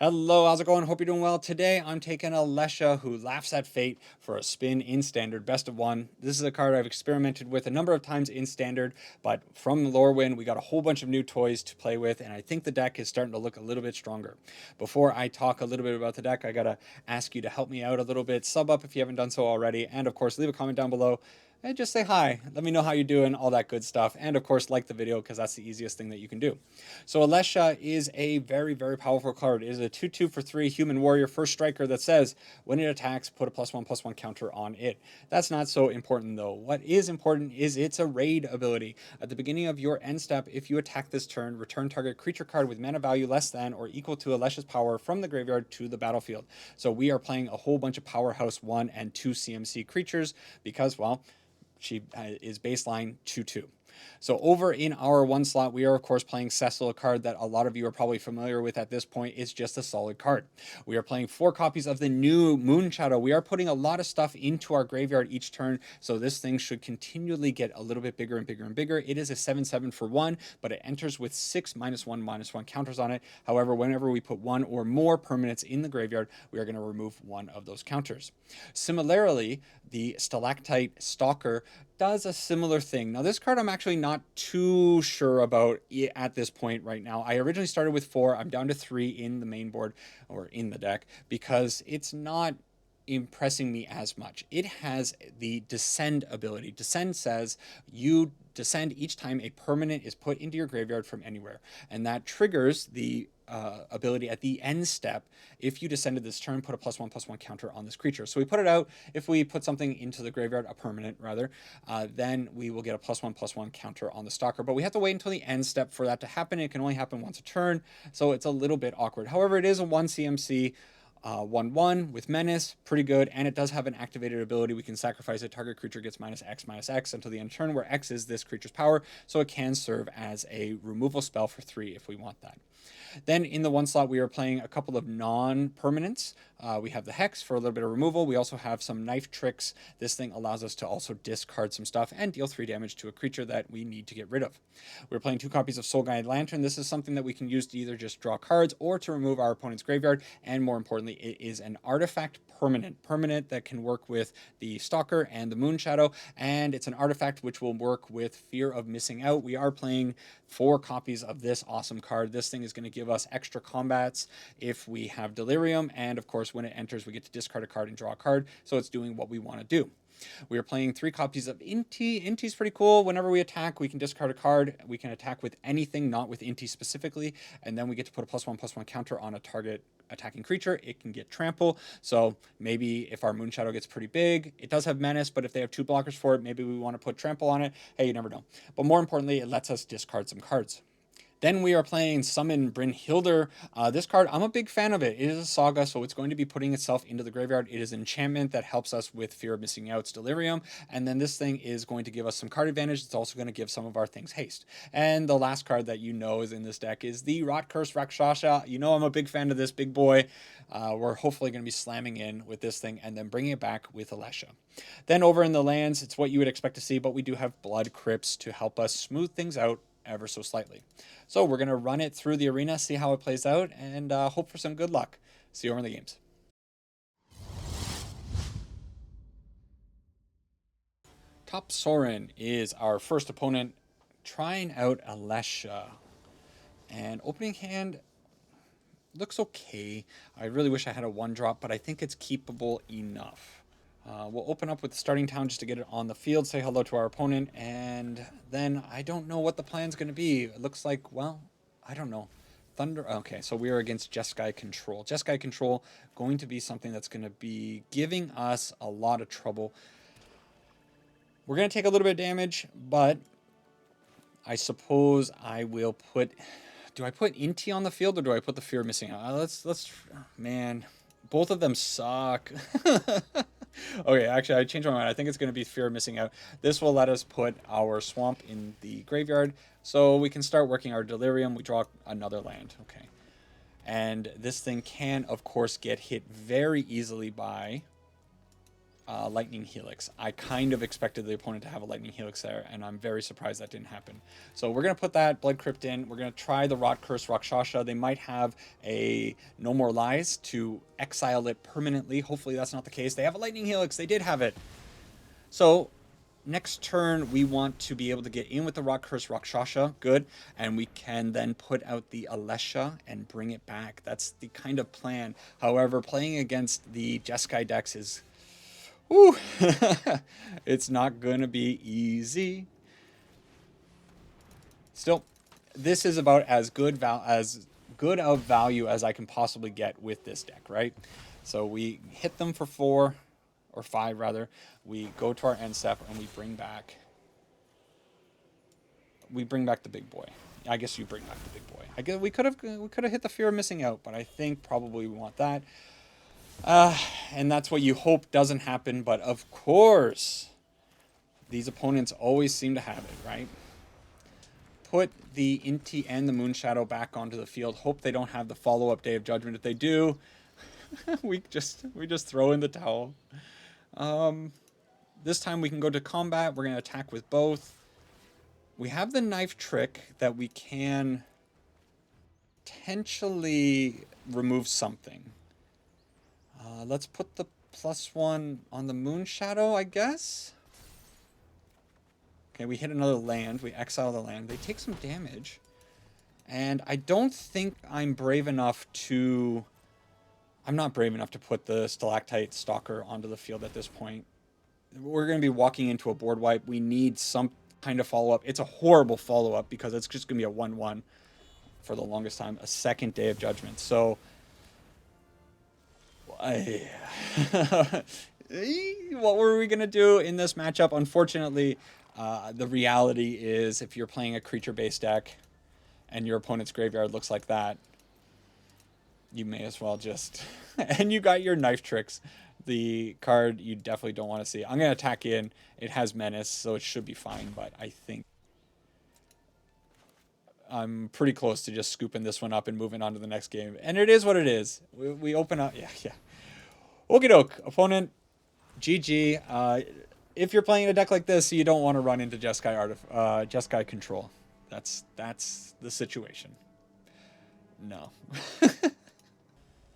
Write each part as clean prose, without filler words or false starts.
Hello, how's it going? Hope you're doing well. Today I'm taking Alesha, who laughs at fate, for a spin in Standard, best of one. This is a card I've experimented with a number of times in Standard, but from Lorwyn, we got a whole bunch of new toys to play with, and I think the deck is starting to look a little bit stronger. Before I talk a little bit about the deck, I gotta ask you to help me out a little bit. Sub up if you haven't done so already, and of course, leave a comment down below. And just say hi. Let me know how you're doing, all that good stuff. And of course, like the video because that's the easiest thing that you can do. So Alesha is a very, very powerful card. It is a 2/2 for 3 human warrior first striker that says when it attacks, put a +1/+1 counter on it. That's not so important though. What is important is it's a raid ability. At the beginning of your end step, if you attack this turn, return target creature card with mana value less than or equal to Alesha's power from the graveyard to the battlefield. So we are playing a whole bunch of powerhouse 1 and 2 CMC creatures because, well, she is baseline 2/2. So over in our one slot, we are of course playing Cecil, a card that a lot of you are probably familiar with at this point. It's just a solid card. We are playing 4 copies of the new Moonshadow. We are putting a lot of stuff into our graveyard each turn, so this thing should continually get a little bit bigger and bigger and bigger. It is a 7/7 for 1, but it enters with 6 -1/-1 counters on it. However, whenever we put 1 or more permanents in the graveyard, we are going to remove 1 of those counters. Similarly, the Stalactite Stalker does a similar thing. Now, this card I'm actually not too sure about at this point right now. I originally started with 4. I'm down to 3 in the main board or in the deck because it's not impressing me as much. It has the Descend ability. Descend says you descend each time a permanent is put into your graveyard from anywhere, and that triggers the ability at the end step. If you descended this turn, put a +1/+1 counter on this creature. So we put it out. If we put something into the graveyard, a permanent rather, then we will get a +1/+1 counter on the Stalker. But we have to wait until the end step for that to happen. It can only happen once a turn, so it's a little bit awkward. However, it is a 1 CMC. 1/1 with Menace, pretty good, and it does have an activated ability. We can sacrifice it. Target creature gets -X/-X until the end of turn, where X is this creature's power, so it can serve as a removal spell for 3 if we want that. Then in the one slot, we are playing a couple of non-permanents. We have the Hex for a little bit of removal. We also have some Knife Tricks. This thing allows us to also discard some stuff and deal 3 damage to a creature that we need to get rid of. We're playing 2 copies of Soul Guide Lantern. This is something that we can use to either just draw cards or to remove our opponent's graveyard, and more importantly, it is an artifact permanent that can work with the Stalker and the Moonshadow, and it's an artifact which will work with Fear of Missing Out. We are playing 4 copies of this awesome card. This thing is going to give us extra combats if we have Delirium, and of course when it enters we get to discard a card and draw a card, so it's doing what we want to do. We are playing 3 copies of Inti. Inti's pretty cool. Whenever we attack, we can discard a card. We can attack with anything, not with Inti specifically, and then we get to put a +1/+1 counter on a target attacking creature. It can get trample, so maybe if our Moonshadow gets pretty big, it does have Menace, but if they have 2 blockers for it, maybe we want to put trample on it. Hey, you never know. But more importantly, it lets us discard some cards. Then we are playing Summon Brynhildr. This card, I'm a big fan of it. It is a saga, so it's going to be putting itself into the graveyard. It is an enchantment that helps us with Fear of Missing Out's Delirium, and then this thing is going to give us some card advantage. It's also going to give some of our things haste. And the last card that you know is in this deck is the Rot Curse Rakshasa. You know I'm a big fan of this big boy. We're hopefully going to be slamming in with this thing and then bringing it back with Alesha. Then over in the lands, it's what you would expect to see, but we do have Blood Crypts to help us smooth things out ever so slightly. So we're going to run it through the arena, see how it plays out, and hope for some good luck. See you over in the games. Top Soren is our first opponent, trying out Alesha. And opening hand looks okay. I really wish I had a 1-drop, but I think it's keepable enough. We'll open up with the starting town just to get it on the field, say hello to our opponent, and then I don't know what the plan's going to be. It looks like, well, I don't know. Thunder. Okay, so we are against Jeskai Control. Jeskai Control going to be something that's going to be giving us a lot of trouble. We're going to take a little bit of damage, but I suppose I will put... Do I put Inti on the field or do I put the Fear of Missing Out? Man, both of them suck. Okay, actually, I changed my mind. I think it's going to be Fear of Missing Out. This will let us put our Swamp in the graveyard, so we can start working our Delirium. We draw another land. Okay. And this thing can, of course, get hit very easily by Lightning Helix. I kind of expected the opponent to have a Lightning Helix there, and I'm very surprised that didn't happen. So we're going to put that Blood Crypt in. We're going to try the Rot Curse Rakshasa. They might have a No More Lies to exile it permanently. Hopefully that's not the case. They have a Lightning Helix. They did have it. So next turn, we want to be able to get in with the Rot Curse Rakshasa. Good. And we can then put out the Alesha and bring it back. That's the kind of plan. However, playing against the Jeskai decks is... Ooh, it's not going to be easy. Still, this is about as good of value as I can possibly get with this deck, right? So we hit them for 4, or 5 rather. We go to our end step and we bring back the big boy. I guess you bring back the big boy. I guess we could have hit the Fear of Missing Out, but I think probably we want that. And that's what you hope doesn't happen, but of course, these opponents always seem to have it, right? Put the Inti and the Moonshadow back onto the field. Hope they don't have the follow-up Day of Judgment. If they do, we just throw in the towel. This time we can go to combat. We're going to attack with both. We have the Knife Trick that we can potentially remove something. Let's put the +1 on the Moonshadow, I guess. Okay, we hit another land. We exile the land. They take some damage. And I don't think I'm brave enough to... I'm not brave enough to put the Stalactite Stalker onto the field at this point. We're going to be walking into a board wipe. We need some kind of follow-up. It's a horrible follow-up because it's just going to be a 1-1 for the longest time. A second Day of Judgment. So... what were we going to do in this matchup? Unfortunately, the reality is if you're playing a creature-based deck and your opponent's graveyard looks like that, you may as well just... and you got your Knife Tricks, the card you definitely don't want to see. I'm going to attack in. It has Menace, so it should be fine, but I think I'm pretty close to just scooping this one up and moving on to the next game. And it is what it is. We open up... Yeah. Okie doke. Opponent, GG. If you're playing a deck like this, you don't want to run into Jeskai Control. That's the situation. No.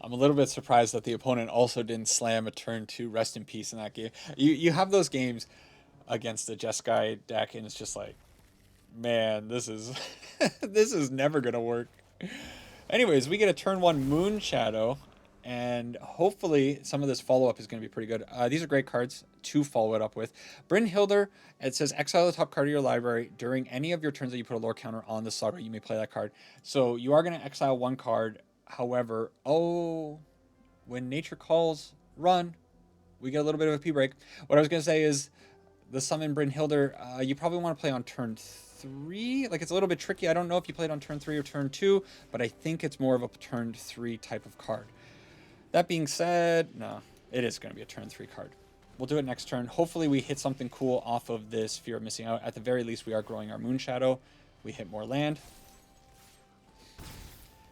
I'm a little bit surprised that the opponent also didn't slam a turn 2 Rest in Peace in that game. You have those games against the Jeskai deck, and it's just like, man, this is this is never gonna work. Anyways, we get a turn 1 Moonshadow, and hopefully some of this follow-up is going to be pretty good. These are great cards to follow it up with. Brynhildr, it says exile the top card of your library. During any of your turns that you put a lore counter on the saga, you may play that card. So you are going to exile 1 card. However, when nature calls, run. We get a little bit of a P-break. What I was going to say is the summon Brynhildr, you probably want to play on turn 3. Like, it's a little bit tricky. I don't know if you played on turn 3 or turn 2, but I think it's more of a turn 3 type of card. That being said, no, it is going to be a turn 3 card. We'll do it next turn. Hopefully we hit something cool off of this Fear of Missing Out. At the very least, we are growing our Moonshadow. We hit more land.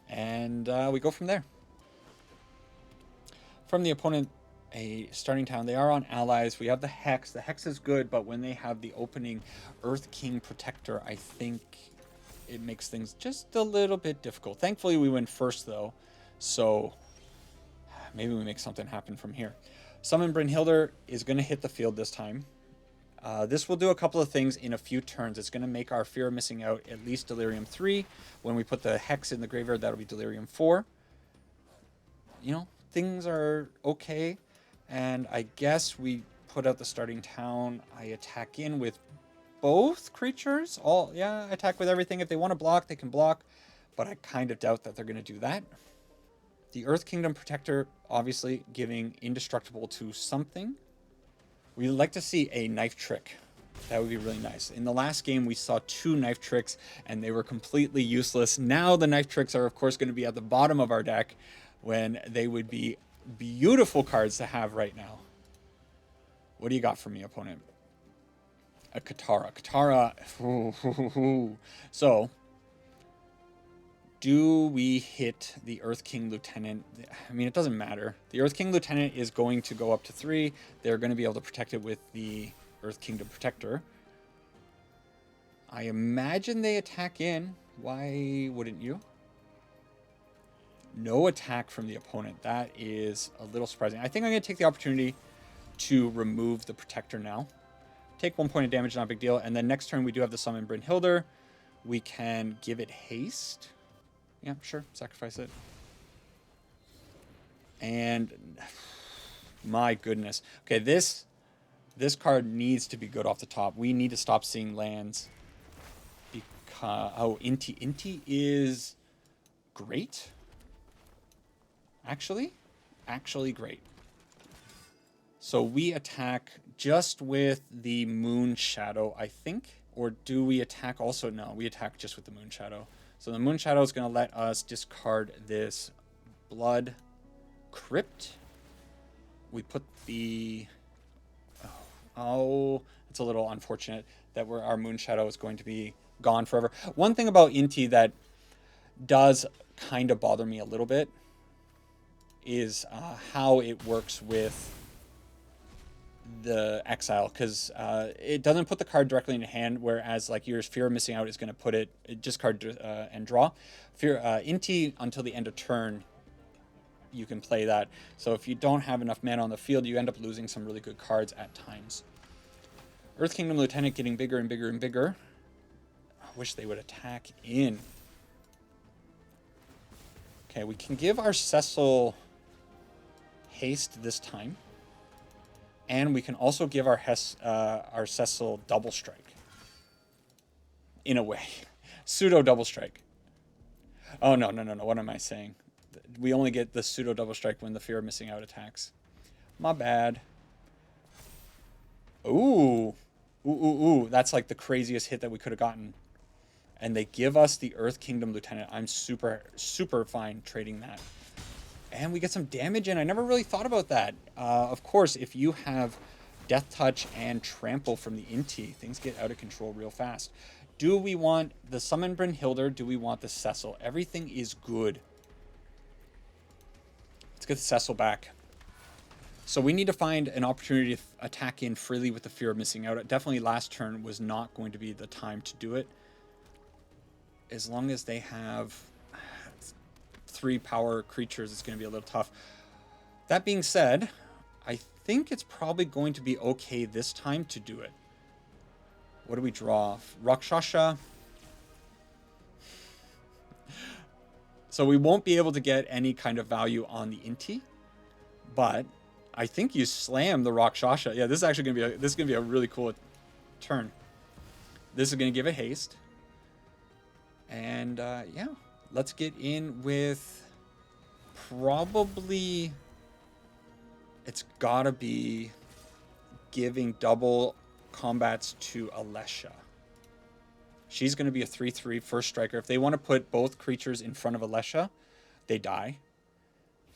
And we go from there. From the opponent, a starting town. They are on allies. We have the Hex. The Hex is good, but when they have the opening Earth King Protector, I think it makes things just a little bit difficult. Thankfully, we win first, though. So... maybe we make something happen from here. Summon Brynhildr is going to hit the field this time. This will do a couple of things in a few turns. It's going to make our Fear of Missing Out at least Delirium 3. When we put the Hex in the graveyard, that'll be Delirium 4. You know, things are okay. And I guess we put out the starting town. I attack in with both creatures. I attack with everything. If they want to block, they can block. But I kind of doubt that they're going to do that. The Earth Kingdom Protector, obviously, giving indestructible to something. We'd like to see a Knife Trick. That would be really nice. In the last game, we saw 2 Knife Tricks, and they were completely useless. Now the Knife Tricks are, of course, going to be at the bottom of our deck, when they would be beautiful cards to have right now. What do you got for me, opponent? A Katara. Katara. So... Do we hit the Earth King Lieutenant? I mean, it doesn't matter. The Earth King Lieutenant is going to go up to 3. They're going to be able to protect it with the Earth Kingdom Protector. I imagine they attack in. Why wouldn't you? No attack from the opponent. That is a little surprising. I think I'm going to take the opportunity to remove the Protector now. Take 1 point of damage, not a big deal. And then next turn we do have the Summon Brynhildr. We can give it haste. Yeah, sure. Sacrifice it. And my goodness. Okay, this card needs to be good off the top. We need to stop seeing lands. Because Inti is great. Actually great. So we attack just with the Moonshadow, I think. Or do we attack also? No, we attack just with the Moonshadow. So the Moonshadow is going to let us discard this Blood Crypt. We put the... Oh, it's a little unfortunate that our Moonshadow is going to be gone forever. One thing about Inti that does kind of bother me a little bit is how it works with the exile, because it doesn't put the card directly in your hand, whereas like your Fear of Missing Out is going to put it discard and draw. Inti until the end of turn you can play that, so if you don't have enough mana on the field you end up losing some really good cards at times. Earth Kingdom Lieutenant getting bigger and bigger and bigger. I wish they would attack in. Okay, we can give our Cecil haste this time. And we can also give our Cecil double strike. In a way. Pseudo double strike. Oh, no. What am I saying? We only get the pseudo double strike when the Fear of Missing Out attacks. My bad. Ooh. Ooh. That's like the craziest hit that we could have gotten. And they give us the Earth Kingdom Lieutenant. I'm super fine trading that. And we get some damage in. I never really thought about that. Of course, if you have Death Touch and Trample from the Inti, things get out of control real fast. Do we want the Summon Brynhildr? Do we want the Cecil? Everything is good. Let's get the Cecil back. So we need to find an opportunity to attack in freely with the Fear of Missing Out. Definitely last turn was not going to be the time to do it. As long as they have 3 power creatures, it's going to be a little tough. That being said, I think it's probably going to be okay this time to do it. What do we draw? Rakshasa. So we won't be able to get any kind of value on the Inti, but I think you slam the Rakshasa. Yeah, this is actually going to be a really cool turn. This is going to give it haste. And yeah, let's get in with probably, it's gotta be giving double combats to Alesha. She's going to be a 3/3 first striker. If they want to put both creatures in front of Alesha, they die.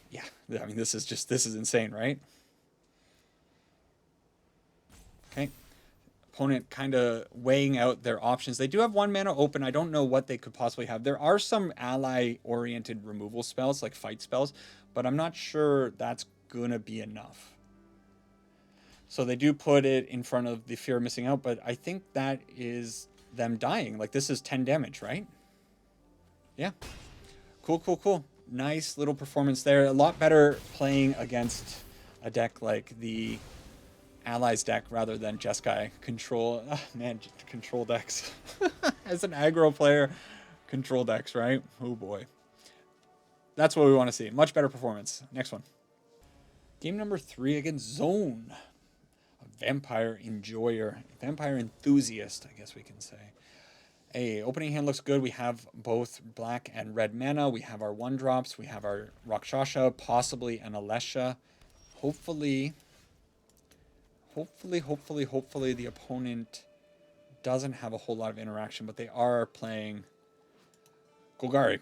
Yeah, I mean, this is insane, right? Okay. Opponent kind of weighing out their options. They do have 1 mana open. I don't know what they could possibly have. There are some ally-oriented removal spells, like fight spells, but I'm not sure that's going to be enough. So they do put it in front of the Fear of Missing Out, but I think that is them dying. Like, this is 10 damage, right? Yeah. Cool. Nice little performance there. A lot better playing against a deck like the Allies deck rather than Jeskai control. Oh, man, control decks. As an aggro player, control decks, right? Oh boy. That's what we want to see. Much better performance. Next one. Game number 3 against Zone. A Vampire Enjoyer. Vampire Enthusiast, I guess we can say. Hey, opening hand looks good. We have both black and red mana. We have our 1-drops. We have our Rakshasa, possibly an Alesha. Hopefully the opponent doesn't have a whole lot of interaction, but they are playing Golgari.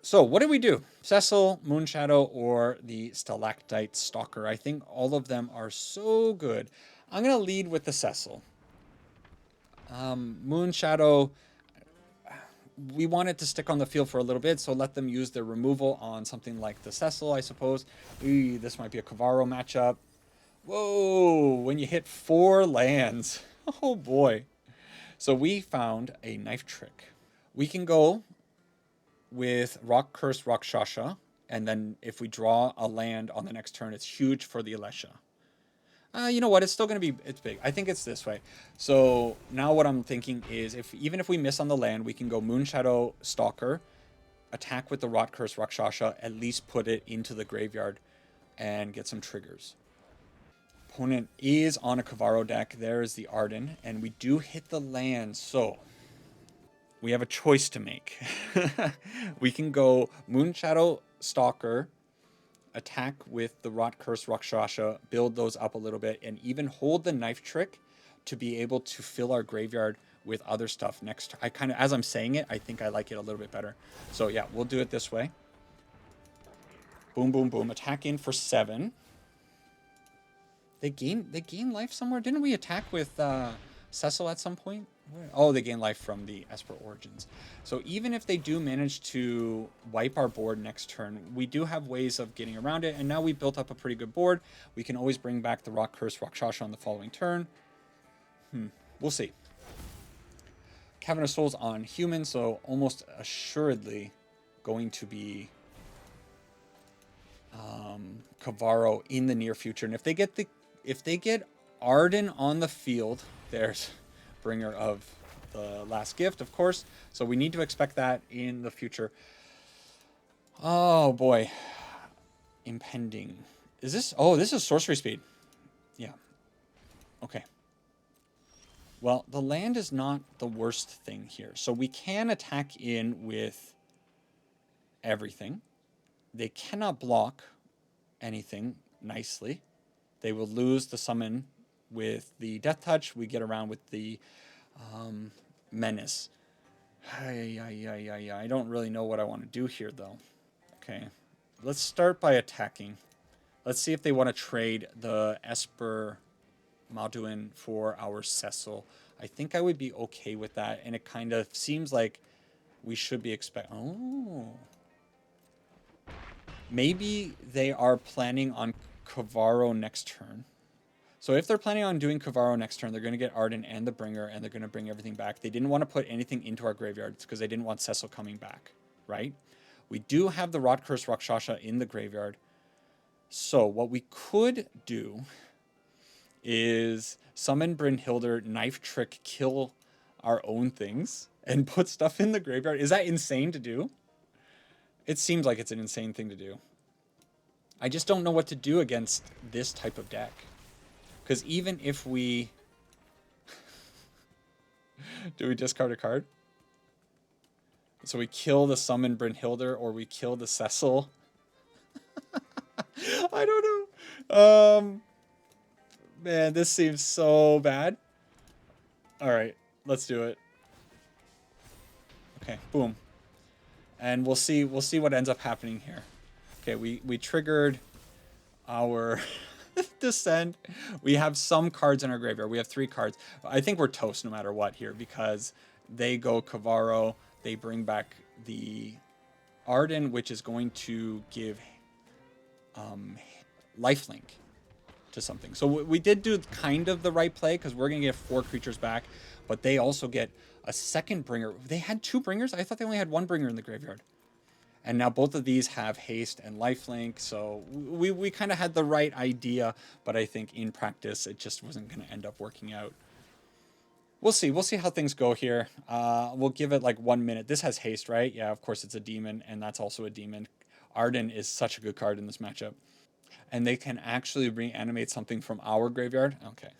So what do we do? Cecil, Moonshadow, or the Stalactite Stalker? I think all of them are so good. I'm going to lead with the Cecil. Moonshadow, we want it to stick on the field for a little bit, so let them use their removal on something like the Cecil, I suppose. Ooh, this might be a Kavaro matchup. Whoa, when you hit 4 lands. Oh boy. So we found a knife trick. We can go with Rock Curse Rakshasa, and then if we draw a land on the next turn, it's huge for the Alesha. You know what? It's still going to be, it's big. I think it's this way. So now what I'm thinking is even if we miss on the land, we can go Moonshadow Stalker, attack with the Rot Curse Rakshasa, at least put it into the graveyard and get some triggers. Opponent is on a Kavaro deck. There is the Arden, and we do hit the land, so we have a choice to make. We can go Moonshadow Stalker, attack with the Rot Curse Rakshasa, build those up a little bit, and even hold the knife trick to be able to fill our graveyard with other stuff next. I kind of, as I'm saying it, I think I like it a little bit better. So yeah, we'll do it this way. Boom, boom, boom. Attack in for 7. They gain life somewhere. Didn't we attack with Cecil at some point? Oh, they gain life from the Esper Origins. So even if they do manage to wipe our board next turn, we do have ways of getting around it. And now we built up a pretty good board. We can always bring back the Rock Curse Rakshasa on the following turn. We'll see. Cavern of Souls on human, so almost assuredly going to be Kavaro in the near future. And if they get Arden on the field, there's Bringer of the Last Gift, of course. So we need to expect that in the future. Oh boy. Impending. Is this? Oh, this is sorcery speed. Yeah. Okay. Well, the land is not the worst thing here. So we can attack in with everything. They cannot block anything nicely. They will lose the summon with the Death Touch. We get around with the Menace. I don't really know what I want to do here, though. Okay, let's start by attacking. Let's see if they want to trade the Esper Malduin for our Cecil. I think I would be okay with that, and it kind of seems like we should be Oh. Maybe they are planning on Kavaro next turn. So if they're planning on doing Kavaro next turn, they're going to get Arden and the Bringer, and they're going to bring everything back. They didn't want to put anything into our graveyards because they didn't want Cecil coming back, right? We do have the Rot Curse Rakshasa in the graveyard. So what we could do is summon Brynhildr, Knife Trick, kill our own things, and put stuff in the graveyard. Is that insane to do? It seems like it's an insane thing to do. I just don't know what to do against this type of deck. Because even if we... do we discard a card? So we kill the summon Brynhildr, or we kill the Cecil. I don't know. Man, this seems so bad. Alright, let's do it. Okay, boom. And we'll see what ends up happening here. Okay, we triggered our Descent. We have some cards in our graveyard. We have 3 cards. I think we're toast no matter what here because they go Kavaro. They bring back the Arden, which is going to give lifelink to something. So we did do kind of the right play because we're going to get 4 creatures back, but they also get a second bringer. They had 2 bringers? I thought they only had 1 bringer in the graveyard. And now both of these have haste and lifelink, so we kind of had the right idea, but I think in practice it just wasn't going to end up working out. We'll see. We'll see how things go here. We'll give it like 1 minute. This has haste, right? Yeah, of course it's a demon, and that's also a demon. Arden is such a good card in this matchup. And they can actually reanimate something from our graveyard. Okay.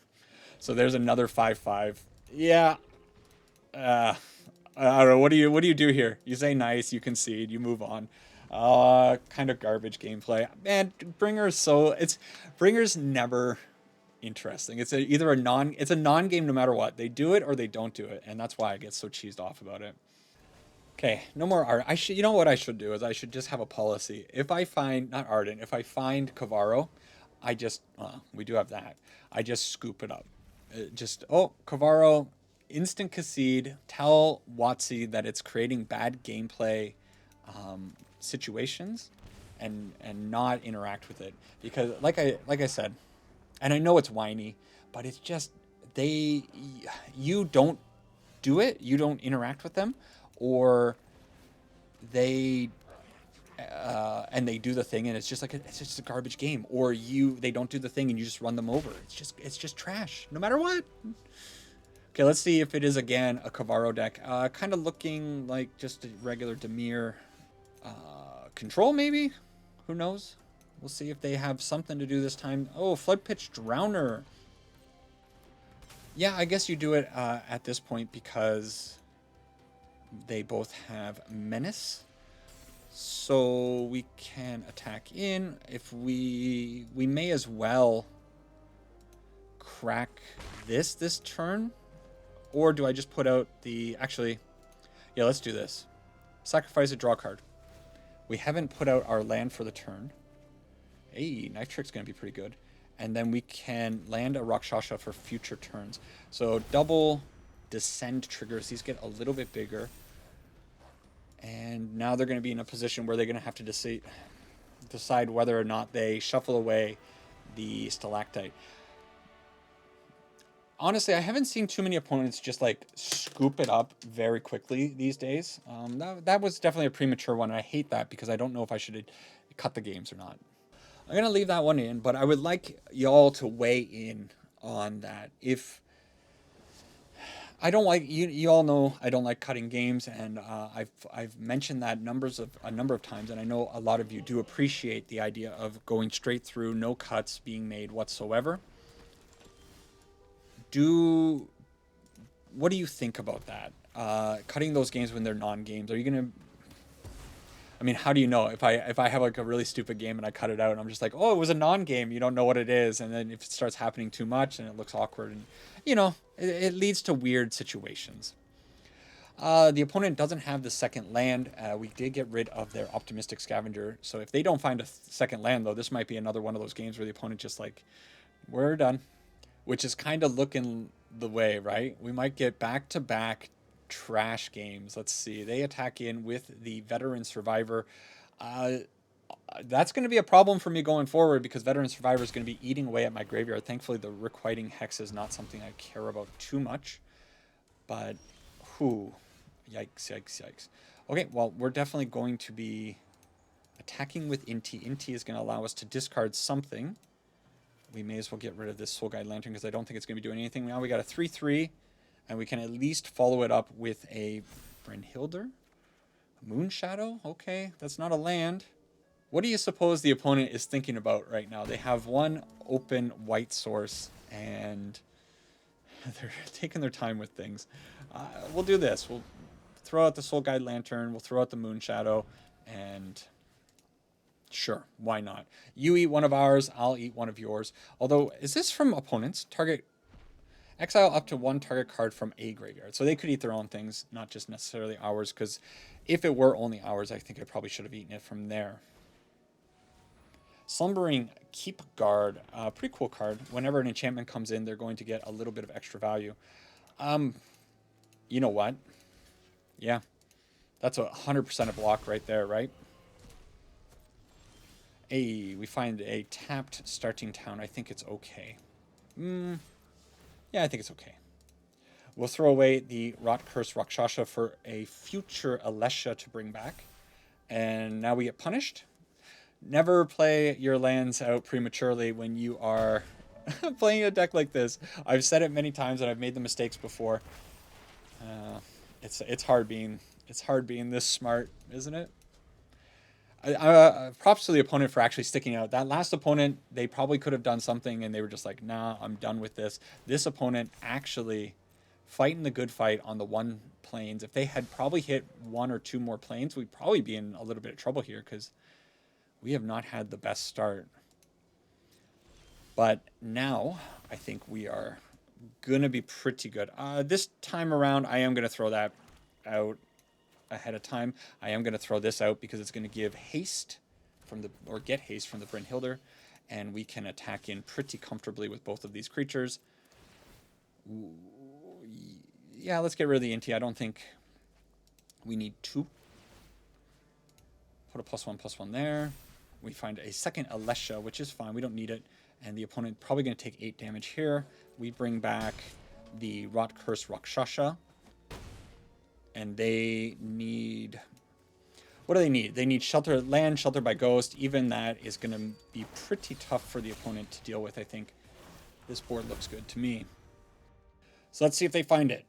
So there's another 5/5. Yeah. I don't know. What do you do here? You say nice, you concede, you move on. Kind of garbage gameplay. Man, Bringer's never interesting. It's either a non-game no matter what. They do it or they don't do it, and that's why I get so cheesed off about it. Okay, no more art. You know what I should do is I should just have a policy. If I find not Arden, if I find Kavaro, we do have that. I just scoop it up. Kavaro, instant concede, tell WotC that it's creating bad gameplay situations, and not interact with it, because like I said, and I know it's whiny, but it's just you don't do it, you don't interact with them, or they and they do the thing and it's just like it's just a garbage game, or they don't do the thing and you just run them over. It's just trash no matter what. Okay, let's see if it is again a Kavaro deck. Kind of looking like just a regular Dimir control, maybe. Who knows? We'll see if they have something to do this time. Oh, Flood Pitch Drowner. Yeah, I guess you do it at this point because they both have Menace. So we can attack in. If we may as well crack this turn. Or do I just put out the... Actually, yeah, let's do this. Sacrifice a draw card. We haven't put out our land for the turn. Hey, Knife Trick's going to be pretty good. And then we can land a Rakshasa for future turns. So double Descend triggers. These get a little bit bigger. And now they're going to be in a position where they're going to have to decide whether or not they shuffle away the Stalactite. Honestly, I haven't seen too many opponents just like scoop it up very quickly these days. That was definitely a premature one, and I hate that because I don't know if I should cut the games or not. I'm going to leave that one in, but I would like y'all to weigh in on that. If I don't like, you all know I don't like cutting games, and I've mentioned that a number of times, and I know a lot of you do appreciate the idea of going straight through, no cuts being made whatsoever. What do you think about that? Cutting those games when they're non-games, are you gonna? I mean, how do you know if I have like a really stupid game and I cut it out and I'm just like, oh, it was a non-game, you don't know what it is, and then if it starts happening too much and it looks awkward, and it leads to weird situations. The opponent doesn't have the second land. We did get rid of their Optimistic Scavenger, so if they don't find a second land though, this might be another one of those games where the opponent just like, we're done. Which is kind of looking the way, right? We might get back-to-back trash games. Let's see. They attack in with the Veteran Survivor. That's going to be a problem for me going forward because Veteran Survivor is going to be eating away at my graveyard. Thankfully, the Requiting Hex is not something I care about too much. But, whew. Yikes, yikes, yikes. Okay, well, we're definitely going to be attacking with Inti. Inti is going to allow us to discard something. We may as well get rid of this Soul Guide Lantern because I don't think it's going to be doing anything. Now we got a 3/3, and we can at least follow it up with a Brynhildr. Moonshadow? Okay, that's not a land. What do you suppose the opponent is thinking about right now? They have one open white source, and they're taking their time with things. We'll do this. We'll throw out the Soul Guide Lantern. We'll throw out the Moonshadow, and... Sure, why not? You eat one of ours, I'll eat one of yours. Although, is this from opponents? Target exile up to one target card from a graveyard. So they could eat their own things, not just necessarily ours, because if it were only ours, I think I probably should have eaten it from there. Slumbering Keep Guard, pretty cool card. Whenever an enchantment comes in, they're going to get a little bit of extra value. You know what? Yeah, that's 100% a block right there, right? We find a tapped starting town. I think it's okay. Yeah, I think it's okay. We'll throw away the Rot Curse Rakshasa for a future Alesha to bring back. And now we get punished. Never play your lands out prematurely when you are playing a deck like this. I've said it many times and I've made the mistakes before. It's hard being this smart, isn't it? Props to the opponent for actually sticking out. That last opponent, they probably could have done something and they were just like, nah, I'm done with this. This opponent actually fighting the good fight on the one planes. If they had probably hit one or two more planes, we'd probably be in a little bit of trouble here because we have not had the best start. But now I think we are going to be pretty good. This time around, I am going to throw that out ahead of time. I am going to throw this out because it's going to give haste get haste from the Brynhildr, and we can attack in pretty comfortably with both of these creatures. Yeah, let's get rid of the Inti. I don't think we need 2. Put a +1/+1 there. We find a second Alesha, which is fine. We don't need it. And the opponent probably going to take 8 damage here. We bring back the Rot Curse Rakshasa. And they need... What do they need? They need shelter, land, shelter by ghost. Even that is going to be pretty tough for the opponent to deal with, I think. This board looks good to me. So let's see if they find it.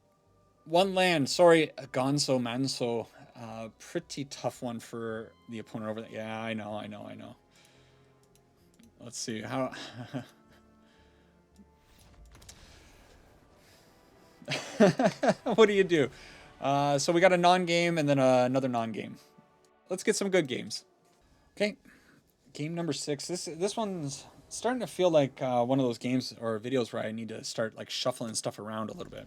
1 land. Sorry, Gonzo Manso. Pretty tough one for the opponent over there. Yeah, I know. Let's see how... What do you do? So we got a non-game and then another non-game. Let's get some good games. Okay, game number 6. This one's starting to feel like one of those games or videos where I need to start like shuffling stuff around a little bit.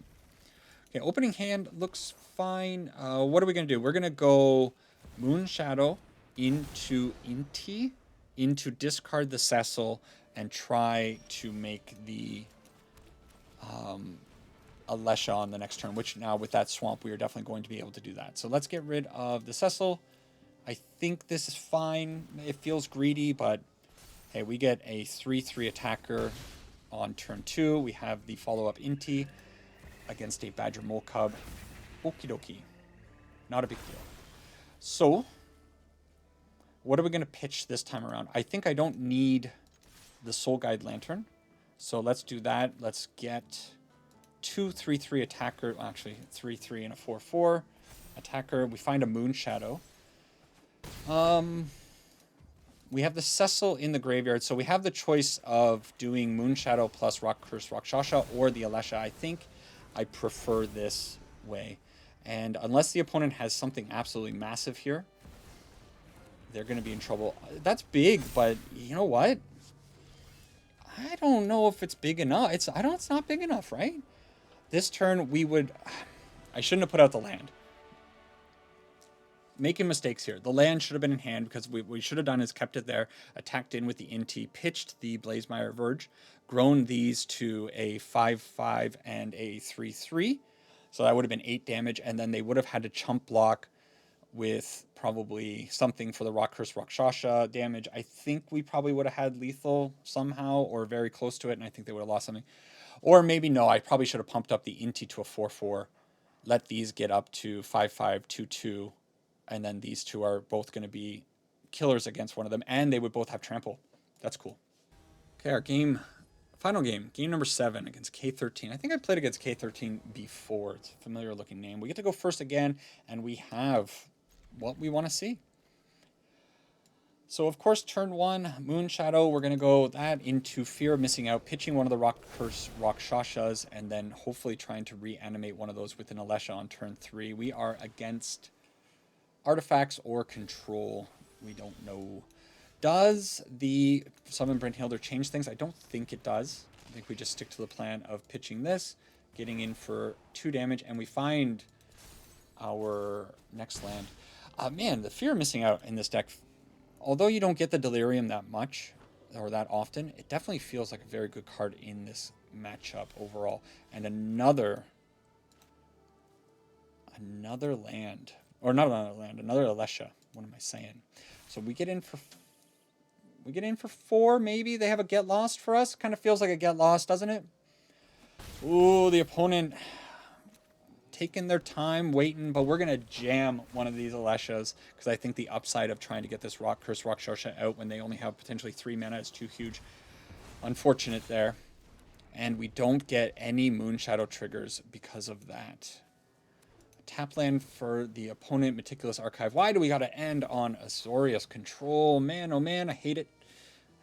Okay, opening hand looks fine. What are we gonna do? We're gonna go Moonshadow into Inti, into discard the Cecil, and try to make the Alesha on the next turn, which now with that swamp, we are definitely going to be able to do that. So let's get rid of the Cecil. I think this is fine. It feels greedy, but hey, we get a 3/3 attacker on turn 2. We have the follow-up Inti against a Badger Mole Cub. Okie dokie. Not a big deal. So, what are we going to pitch this time around? I think I don't need the Soul Guide Lantern. So let's do that. Let's get 2 3/3 attacker. Well, actually, 3/3 and a 4/4 attacker. We find a Moonshadow. We have the Cecil in the graveyard, so we have the choice of doing Moonshadow plus Rot Curse Rakshasa or the Alesha. I think I prefer this way. And unless the opponent has something absolutely massive here, they're going to be in trouble. That's big, but you know what? I don't know if it's big enough. It's not big enough, right? This turn we would... I shouldn't have put out the land. Making mistakes here. The land should have been in hand because what we should have done is kept it there, attacked in with the Inti, pitched the Blazemire Verge, grown these to a 5/5 and a 3/3. So that would have been 8 damage, and then they would have had to chump block with probably something for the Rot Curse Rakshasa damage. I think we probably would have had lethal somehow or very close to it, and I think they would have lost something. Or maybe no, I probably should have pumped up the Inti to a 4/4, let these get up to 5/5, 2/2, and then these two are both going to be killers against one of them, and they would both have trample. That's cool. Okay, our final game, game number 7 against K13. I think I played against K13 before. It's a familiar looking name. We get to go first again, and we have what we want to see. So, of course, turn 1, Moonshadow, we're going to go that into Fear of Missing Out, pitching one of the Rot Curse Rakshasas, and then hopefully trying to reanimate one of those with an Alesha on turn 3. We are against artifacts or control. We don't know. Does the Summon Brynhilder change things? I don't think it does. I think we just stick to the plan of pitching this, getting in for 2 damage, and we find our next land. Man, the Fear of Missing Out in this deck, although you don't get the Delirium that much or that often, it definitely feels like a very good card in this matchup overall. And another land. Or not another land, another Alesha. What am I saying? So we get in for 4, maybe. They have a Get Lost for us. Kind of feels like a Get Lost, doesn't it? Ooh, the opponent taking their time, waiting, but we're going to jam one of these Aleshas because I think the upside of trying to get this Rot Curse Rakshasa out when they only have potentially 3 mana is too huge. Unfortunate there. And we don't get any Moonshadow triggers because of that. Tap land for the opponent, Meticulous Archive. Why do we got to end on Azorius Control? Man, oh man, I hate it.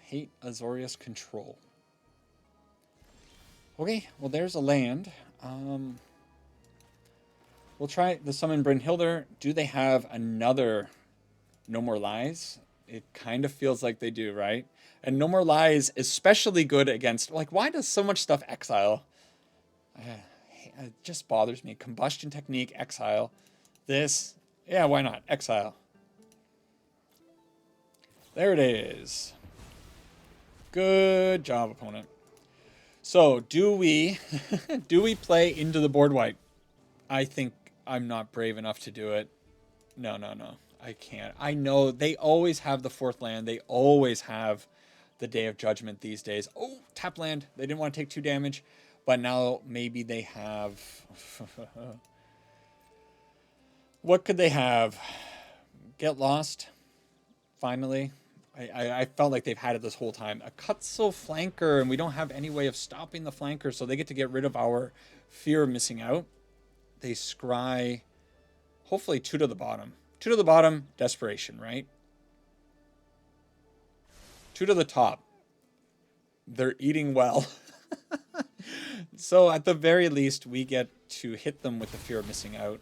I hate Azorius Control. Okay, well, there's a land. We'll try the Summon Brynhilder. Do they have another No More Lies? It kind of feels like they do, right? And No More Lies, especially good against... Like, why does so much stuff exile? It just bothers me. Combustion Technique, exile. This, yeah, why not? Exile. There it is. Good job, opponent. So, do we play into the board wipe? I think I'm not brave enough to do it. No, no, no. I can't. I know they always have the fourth land. They always have the Day of Judgment these days. Oh, tap land. They didn't want to take 2 damage. But now maybe they have... What could they have? Get Lost? Finally. I felt like they've had it this whole time. A Cutzel flanker, and we don't have any way of stopping the flanker, so they get to get rid of our fear of missing out. They scry, hopefully 2 to the bottom. 2 to the bottom, desperation, right? 2 to the top. They're eating well. So at the very least, we get to hit them with the fear of missing out.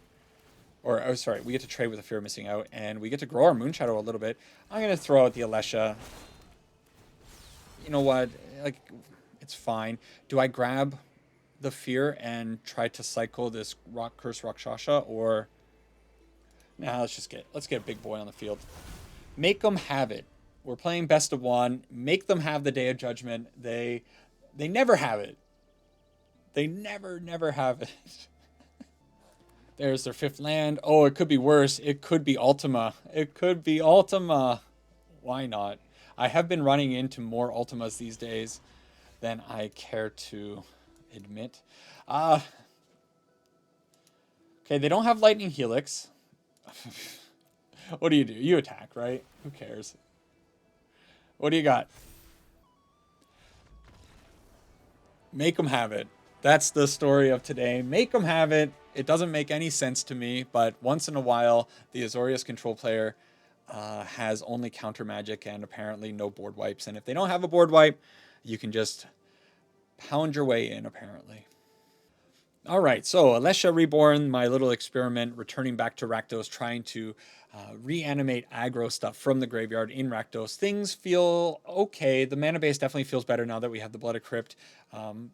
Or, oh, sorry, we get to trade with the fear of missing out, and we get to grow our Moonshadow a little bit. I'm going to throw out the Alesha. You know what? Like, it's fine. Do I grab the fear and try to cycle this Rock Curse Rakshasa, or... Nah, let's get a big boy on the field. Make them have it. We're playing best of 1. Make them have the Day of Judgment. They never have it. They never have it. There's their 5th land. Oh, it could be worse. It could be Ultima. It could be Ultima. Why not? I have been running into more Ultimas these days than I care to admit. Okay, they don't have Lightning Helix. What do? You attack, right? Who cares? What do you got? Make them have it. That's the story of today. Make them have it. It doesn't make any sense to me, but once in a while, the Azorius control player has only counter magic and apparently no board wipes. And if they don't have a board wipe, you can just pound your way in, apparently. All right, so Alesha Reborn, my little experiment, returning back to Rakdos, trying to reanimate aggro stuff from the graveyard in Rakdos. Things feel okay. The mana base definitely feels better now that we have the Blood Crypt.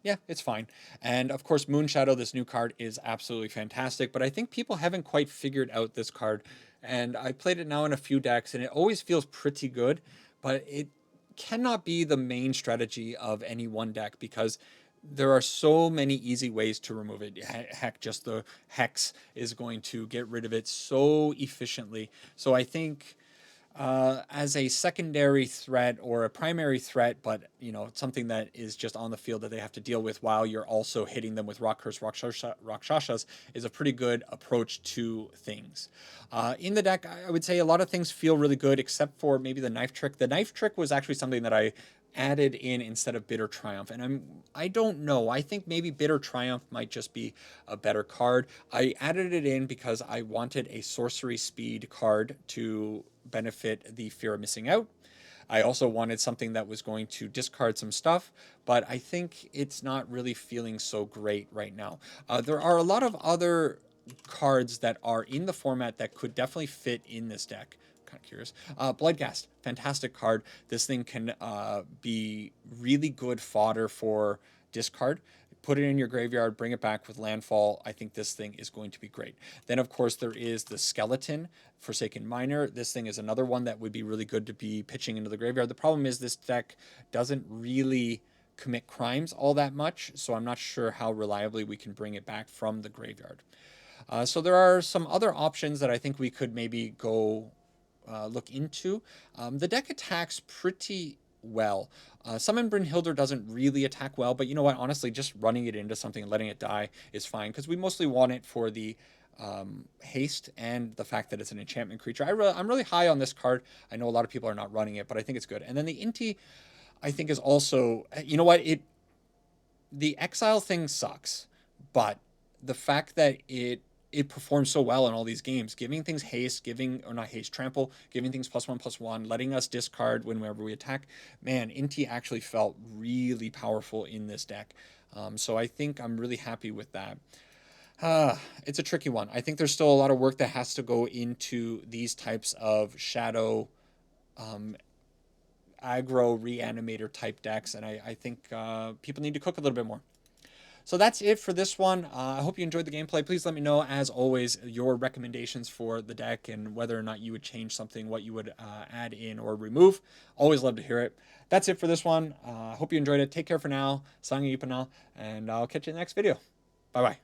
Yeah, it's fine. And of course, Moonshadow, this new card, is absolutely fantastic, but I think people haven't quite figured out this card. And I played it now in a few decks, and it always feels pretty good, but it cannot be the main strategy of any one deck because there are so many easy ways to remove it. Heck, just the Hex is going to get rid of it so efficiently. So I think as a secondary threat or a primary threat, but you know, something that is just on the field that they have to deal with while you're also hitting them with Rock Curse Rakshasas is a pretty good approach to things. In the deck, I would say a lot of things feel really good except for maybe the Knife Trick. The Knife Trick was actually something that I added in instead of Bitter Triumph, and I don't know. I think maybe Bitter Triumph might just be a better card. I added it in because I wanted a sorcery speed card to benefit the fear of missing out. I also wanted something that was going to discard some stuff, but I think it's not really feeling so great right now. There are a lot of other cards that are in the format that could definitely fit in this deck. Kind of curious. Bloodghast, fantastic card. This thing can be really good fodder for discard. Put it in your graveyard, bring it back with landfall. I think this thing is going to be great. Then, of course, there is the Skeleton, Forsaken Miner. This thing is another one that would be really good to be pitching into the graveyard. The problem is this deck doesn't really commit crimes all that much, so I'm not sure how reliably we can bring it back from the graveyard. So there are some other options that I think we could maybe go look into. The deck attacks pretty well. Summon Brynhildr doesn't really attack well, but you know what? Honestly, just running it into something and letting it die is fine because we mostly want it for the haste and the fact that it's an enchantment creature. I'm really high on this card. I know a lot of people are not running it, but I think it's good. And then the Inti, I think, is also, you know what? The exile thing sucks, but the fact that it performs so well in all these games, giving things haste, trample, giving things +1/+1, letting us discard whenever we attack. Man, Inti actually felt really powerful in this deck. So I think I'm really happy with that. It's a tricky one. I think there's still a lot of work that has to go into these types of shadow aggro reanimator type decks, and I think people need to cook a little bit more. So that's it for this one. I hope you enjoyed the gameplay. Please let me know, as always, your recommendations for the deck and whether or not you would change something, what you would add in or remove. Always love to hear it. That's it for this one. Hope you enjoyed it. Take care for now. Sang Ipanal, and I'll catch you in the next video. Bye-bye.